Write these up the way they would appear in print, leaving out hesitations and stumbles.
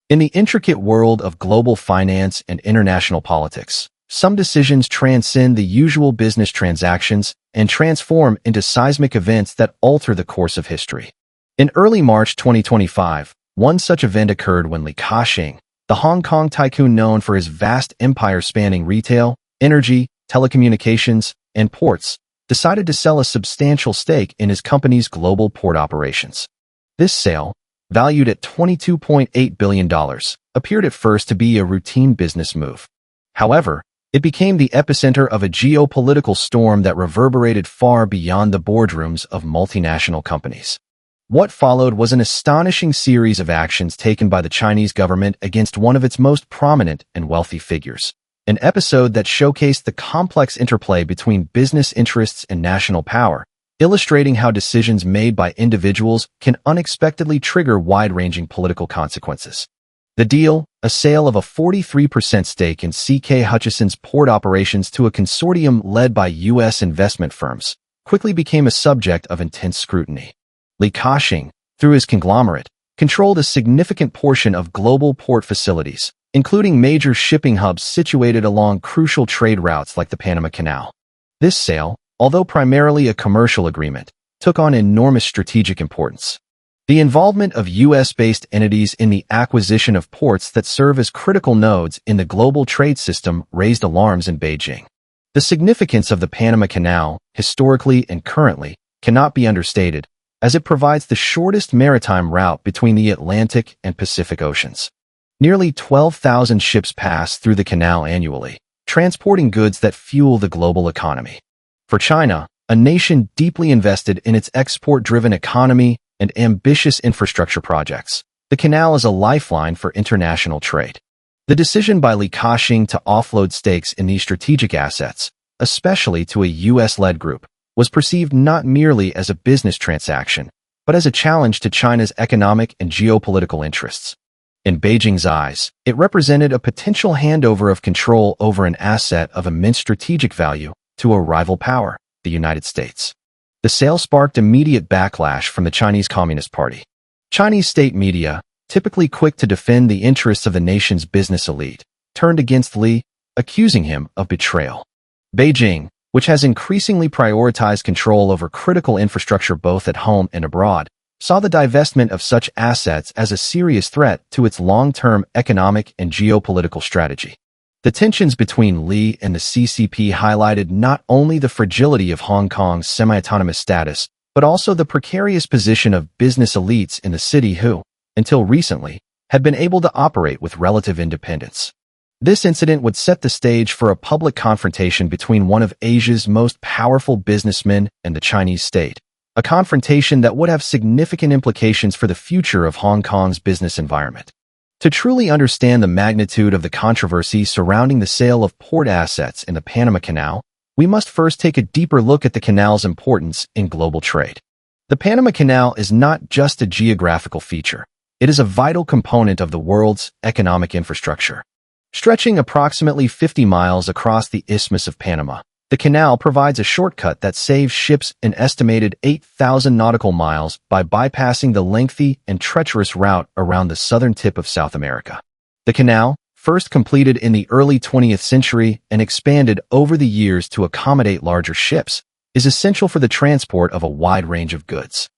In the intricate world of global finance and international politics, some decisions transcend the usual business transactions and transform into seismic events that alter the course of history. In early March 2025, one such event occurred when Li Ka Shing, the Hong Kong tycoon known for his vast empire spanning retail, energy, telecommunications, and ports, decided to sell a substantial stake in his company's global port operations. This sale, valued at $22.8 billion, appeared at first to be a routine business move. However, it became the epicenter of a geopolitical storm that reverberated far beyond the boardrooms of multinational companies. What followed was an astonishing series of actions taken by the Chinese government against one of its most prominent and wealthy figures, an episode that showcased the complex interplay between business interests and national power, illustrating how decisions made by individuals can unexpectedly trigger wide-ranging political consequences. The deal, a sale of a 43% stake in CK Hutchison's port operations to a consortium led by U.S. investment firms, quickly became a subject of intense scrutiny. Li Ka Shing, through his conglomerate, controlled a significant portion of global port facilities, including major shipping hubs situated along crucial trade routes like the Panama Canal. This sale, although primarily a commercial agreement, took on enormous strategic importance. The involvement of U.S.-based entities in the acquisition of ports that serve as critical nodes in the global trade system raised alarms in Beijing. The significance of the Panama Canal, historically and currently, cannot be understated, as it provides the shortest maritime route between the Atlantic and Pacific Oceans. Nearly 12,000 ships pass through the canal annually, transporting goods that fuel the global economy. For China, a nation deeply invested in its export-driven economy and ambitious infrastructure projects, the canal is a lifeline for international trade. The decision by Li Ka Shing to offload stakes in these strategic assets, especially to a U.S.-led group, was perceived not merely as a business transaction, but as a challenge to China's economic and geopolitical interests. In Beijing's eyes, it represented a potential handover of control over an asset of immense strategic value to a rival power, the United States. The sale sparked immediate backlash from the Chinese Communist Party. Chinese state media, typically quick to defend the interests of the nation's business elite, turned against Li, accusing him of betrayal. Beijing, which has increasingly prioritized control over critical infrastructure both at home and abroad, saw the divestment of such assets as a serious threat to its long-term economic and geopolitical strategy. The tensions between Li and the CCP highlighted not only the fragility of Hong Kong's semi-autonomous status, but also the precarious position of business elites in the city who, until recently, had been able to operate with relative independence. This incident would set the stage for a public confrontation between one of Asia's most powerful businessmen and the Chinese state, a confrontation that would have significant implications for the future of Hong Kong's business environment. To truly understand the magnitude of the controversy surrounding the sale of port assets in the Panama Canal, we must first take a deeper look at the canal's importance in global trade. The Panama Canal is not just a geographical feature. It is a vital component of the world's economic infrastructure. Stretching approximately 50 miles across the Isthmus of Panama, the canal provides a shortcut that saves ships an estimated 8,000 nautical miles by bypassing the lengthy and treacherous route around the southern tip of South America. The canal, first completed in the early 20th century and expanded over the years to accommodate larger ships, is essential for the transport of a wide range of goods.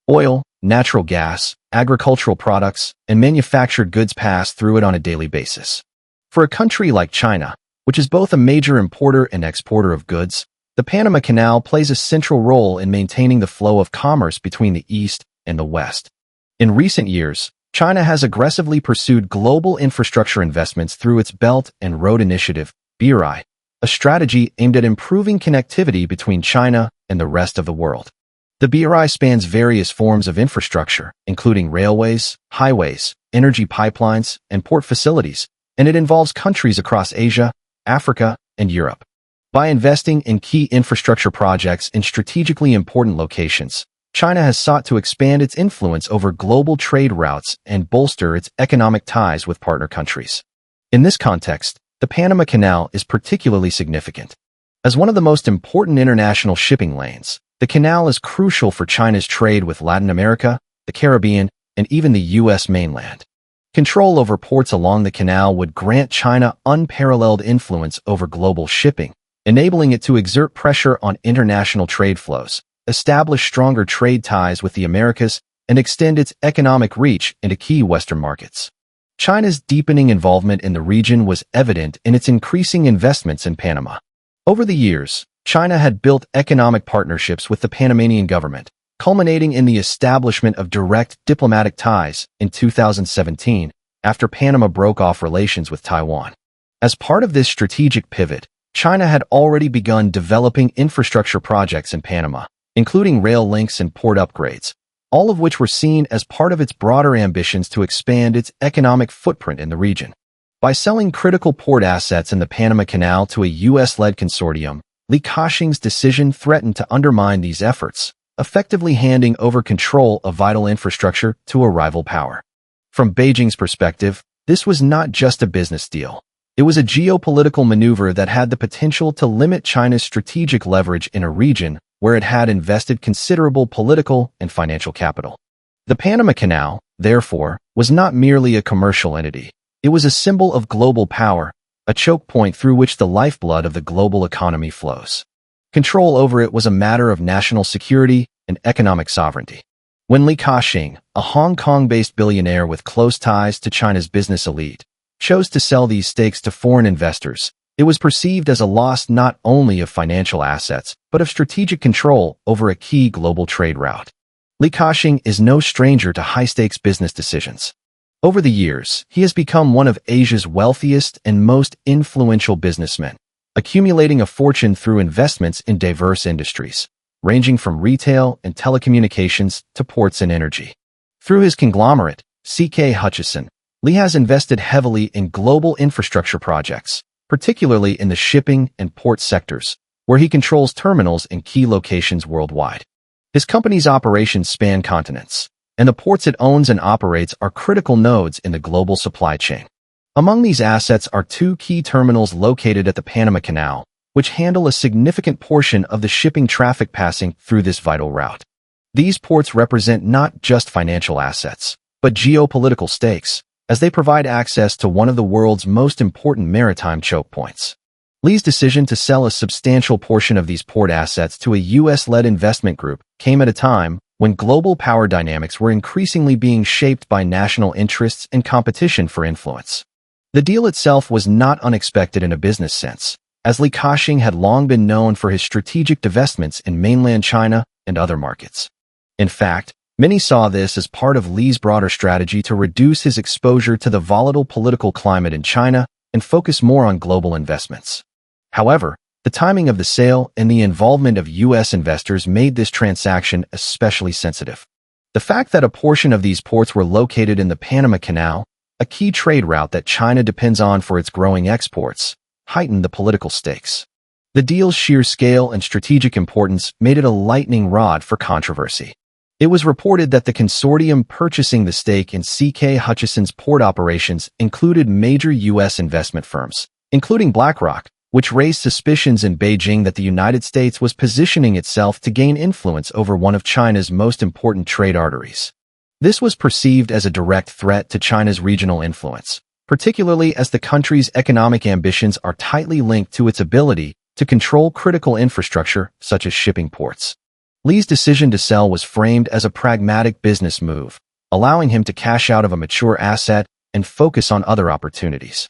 Oil, natural gas, agricultural products, and manufactured goods pass through it on a daily basis. For a country like China, which is both a major importer and exporter of goods, the Panama Canal plays a central role in maintaining the flow of commerce between the East and the West. In recent years, China has aggressively pursued global infrastructure investments through its Belt and Road Initiative, BRI, a strategy aimed at improving connectivity between China and the rest of the world. The BRI spans various forms of infrastructure, including railways, highways, energy pipelines, and port facilities, and it involves countries across Asia, Africa, and Europe. By investing in key infrastructure projects in strategically important locations, China has sought to expand its influence over global trade routes and bolster its economic ties with partner countries. In this context, the Panama Canal is particularly significant. As one of the most important international shipping lanes, the canal is crucial for China's trade with Latin America, the Caribbean, and even the U.S. mainland. Control over ports along the canal would grant China unparalleled influence over global shipping, enabling it to exert pressure on international trade flows, establish stronger trade ties with the Americas, and extend its economic reach into key Western markets. China's deepening involvement in the region was evident in its increasing investments in Panama. Over the years, China had built economic partnerships with the Panamanian government, culminating in the establishment of direct diplomatic ties in 2017 after Panama broke off relations with Taiwan. As part of this strategic pivot, China had already begun developing infrastructure projects in Panama, including rail links and port upgrades, all of which were seen as part of its broader ambitions to expand its economic footprint in the region. By selling critical port assets in the Panama Canal to a U.S.-led consortium, Li Ka Shing's decision threatened to undermine these efforts, effectively handing over control of vital infrastructure to a rival power. From Beijing's perspective, this was not just a business deal. It was a geopolitical maneuver that had the potential to limit China's strategic leverage in a region where it had invested considerable political and financial capital. The Panama Canal, therefore, was not merely a commercial entity. It was a symbol of global power, a choke point through which the lifeblood of the global economy flows. Control over it was a matter of national security and economic sovereignty. When Li Ka Shing, a Hong Kong-based billionaire with close ties to China's business elite, chose to sell these stakes to foreign investors, it was perceived as a loss not only of financial assets, but of strategic control over a key global trade route. Li Ka Shing is no stranger to high-stakes business decisions. Over the years, he has become one of Asia's wealthiest and most influential businessmen, accumulating a fortune through investments in diverse industries, ranging from retail and telecommunications to ports and energy. Through his conglomerate, CK Hutchison, Li has invested heavily in global infrastructure projects, particularly in the shipping and port sectors, where he controls terminals in key locations worldwide. His company's operations span continents, and the ports it owns and operates are critical nodes in the global supply chain. Among these assets are two key terminals located at the Panama Canal, which handle a significant portion of the shipping traffic passing through this vital route. These ports represent not just financial assets, but geopolitical stakes, as they provide access to one of the world's most important maritime choke points. Li's decision to sell a substantial portion of these port assets to a U.S.-led investment group came at a time when global power dynamics were increasingly being shaped by national interests and competition for influence. The deal itself was not unexpected in a business sense, as Li Ka Shing had long been known for his strategic divestments in mainland China and other markets. In fact, many saw this as part of Li's broader strategy to reduce his exposure to the volatile political climate in China and focus more on global investments. However, the timing of the sale and the involvement of U.S. investors made this transaction especially sensitive. The fact that a portion of these ports were located in the Panama Canal, a key trade route that China depends on for its growing exports, heightened the political stakes. The deal's sheer scale and strategic importance made it a lightning rod for controversy. It was reported that the consortium purchasing the stake in CK Hutchison's port operations included major U.S. investment firms, including BlackRock, which raised suspicions in Beijing that the United States was positioning itself to gain influence over one of China's most important trade arteries. This was perceived as a direct threat to China's regional influence, particularly as the country's economic ambitions are tightly linked to its ability to control critical infrastructure such as shipping ports. Li's decision to sell was framed as a pragmatic business move, allowing him to cash out of a mature asset and focus on other opportunities.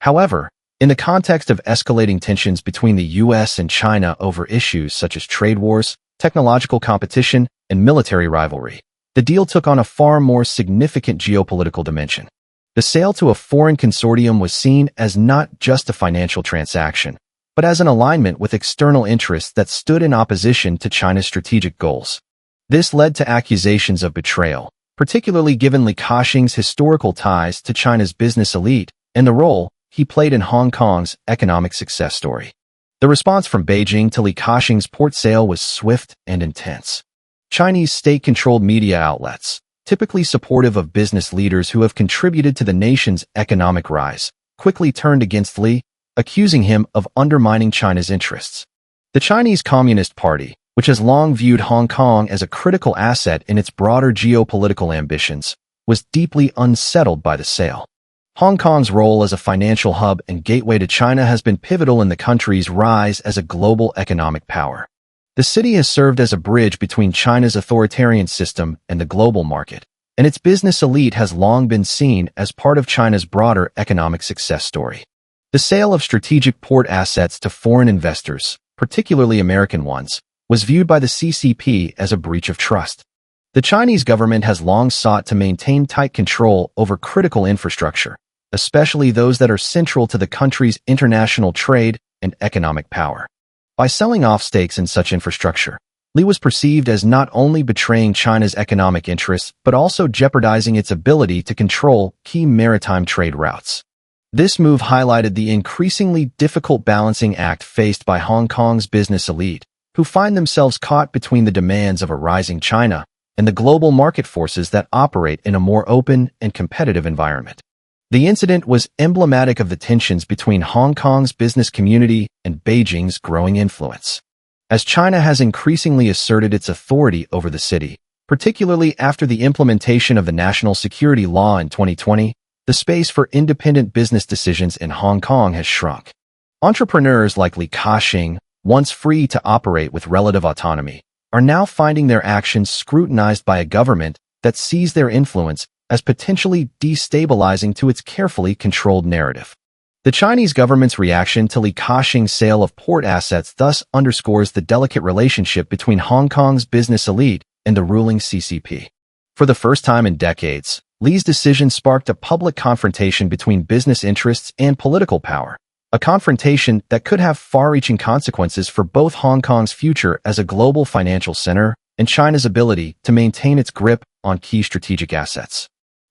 However, in the context of escalating tensions between the U.S. and China over issues such as trade wars, technological competition, and military rivalry, the deal took on a far more significant geopolitical dimension. The sale to a foreign consortium was seen as not just a financial transaction, but as an alignment with external interests that stood in opposition to China's strategic goals. This led to accusations of betrayal, particularly given Li Ka Shing's historical ties to China's business elite and the role he played in Hong Kong's economic success story. The response from Beijing to Li Ka Shing's port sale was swift and intense. Chinese state-controlled media outlets, typically supportive of business leaders who have contributed to the nation's economic rise, quickly turned against Li, accusing him of undermining China's interests. The Chinese Communist Party, which has long viewed Hong Kong as a critical asset in its broader geopolitical ambitions, was deeply unsettled by the sale. Hong Kong's role as a financial hub and gateway to China has been pivotal in the country's rise as a global economic power. The city has served as a bridge between China's authoritarian system and the global market, and its business elite has long been seen as part of China's broader economic success story. The sale of strategic port assets to foreign investors, particularly American ones, was viewed by the CCP as a breach of trust. The Chinese government has long sought to maintain tight control over critical infrastructure, especially those that are central to the country's international trade and economic power. By selling off stakes in such infrastructure, Li was perceived as not only betraying China's economic interests but also jeopardizing its ability to control key maritime trade routes. This move highlighted the increasingly difficult balancing act faced by Hong Kong's business elite, who find themselves caught between the demands of a rising China and the global market forces that operate in a more open and competitive environment. The incident was emblematic of the tensions between Hong Kong's business community and Beijing's growing influence. As China has increasingly asserted its authority over the city, particularly after the implementation of the national security law in 2020, the space for independent business decisions in Hong Kong has shrunk. Entrepreneurs like Li Ka Shing, once free to operate with relative autonomy, are now finding their actions scrutinized by a government that sees their influence as potentially destabilizing to its carefully controlled narrative. The Chinese government's reaction to Li Ka Shing's sale of port assets thus underscores the delicate relationship between Hong Kong's business elite and the ruling CCP. For the first time in decades, Li's decision sparked a public confrontation between business interests and political power, a confrontation that could have far-reaching consequences for both Hong Kong's future as a global financial center and China's ability to maintain its grip on key strategic assets.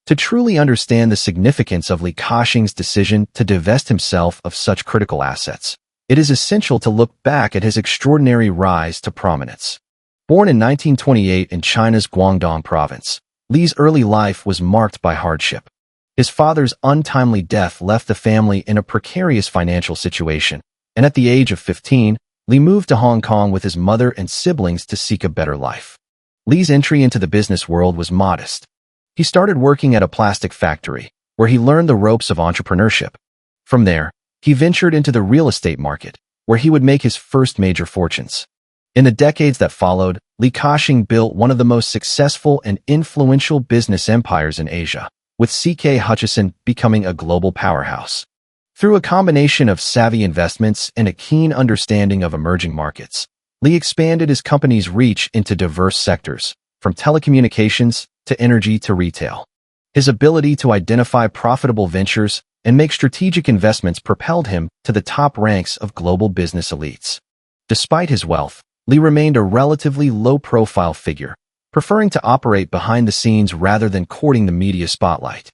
To truly understand the significance of Li Ka Shing's decision to divest himself of such critical assets, it is essential to look back at his extraordinary rise to prominence. Born in 1928 in China's Guangdong province, Li's early life was marked by hardship. His father's untimely death left the family in a precarious financial situation, and at the age of 15, Li moved to Hong Kong with his mother and siblings to seek a better life. Li's entry into the business world was modest. He started working at a plastic factory, where he learned the ropes of entrepreneurship. From there, he ventured into the real estate market, where he would make his first major fortunes. In the decades that followed, Li Ka Shing built one of the most successful and influential business empires in Asia, with CK Hutchison becoming a global powerhouse. Through a combination of savvy investments and a keen understanding of emerging markets, Li expanded his company's reach into diverse sectors, from telecommunications to energy to retail. His ability to identify profitable ventures and make strategic investments propelled him to the top ranks of global business elites. Despite his wealth, Li remained a relatively low-profile figure, preferring to operate behind the scenes rather than courting the media spotlight.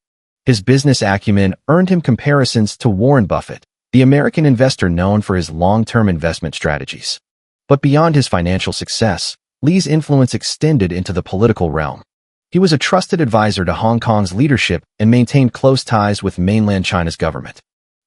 His business acumen earned him comparisons to Warren Buffett, the American investor known for his long-term investment strategies. But beyond his financial success, Li's influence extended into the political realm. He was a trusted advisor to Hong Kong's leadership and maintained close ties with mainland China's government.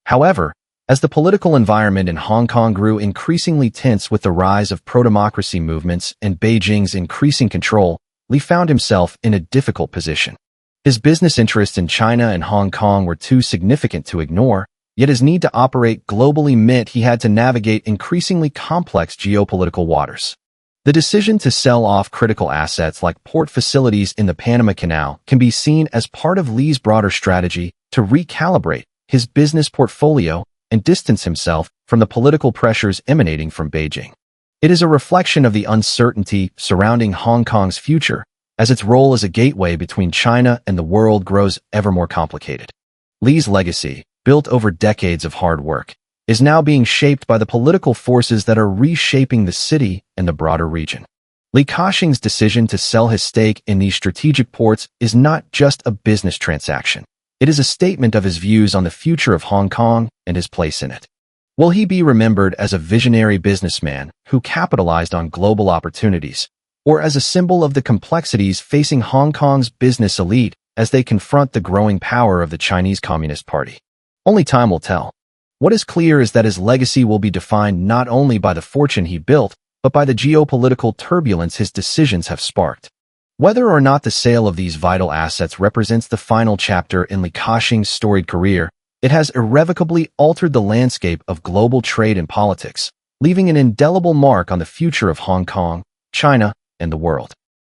However, as the political environment in Hong Kong grew increasingly tense with the rise of pro-democracy movements and Beijing's increasing control, Li found himself in a difficult position. His business interests in China and Hong Kong were too significant to ignore, yet his need to operate globally meant he had to navigate increasingly complex geopolitical waters. The decision to sell off critical assets like port facilities in the Panama Canal can be seen as part of Li's broader strategy to recalibrate his business portfolio and distance himself from the political pressures emanating from Beijing. It is a reflection of the uncertainty surrounding Hong Kong's future, as its role as a gateway between China and the world grows ever more complicated. Li's legacy, built over decades of hard work, is now being shaped by the political forces that are reshaping the city and the broader region. Li Ka Shing's decision to sell his stake in these strategic ports is not just a business transaction. It is a statement of his views on the future of Hong Kong and his place in it. Will he be remembered as a visionary businessman who capitalized on global opportunities, or as a symbol of the complexities facing Hong Kong's business elite as they confront the growing power of the Chinese Communist Party? Only time will tell. What is clear is that his legacy will be defined not only by the fortune he built, but by the geopolitical turbulence his decisions have sparked. Whether or not the sale of these vital assets represents the final chapter in Li Ka Shing's storied career, it has irrevocably altered the landscape of global trade and politics, leaving an indelible mark on the future of Hong Kong, China, and the world.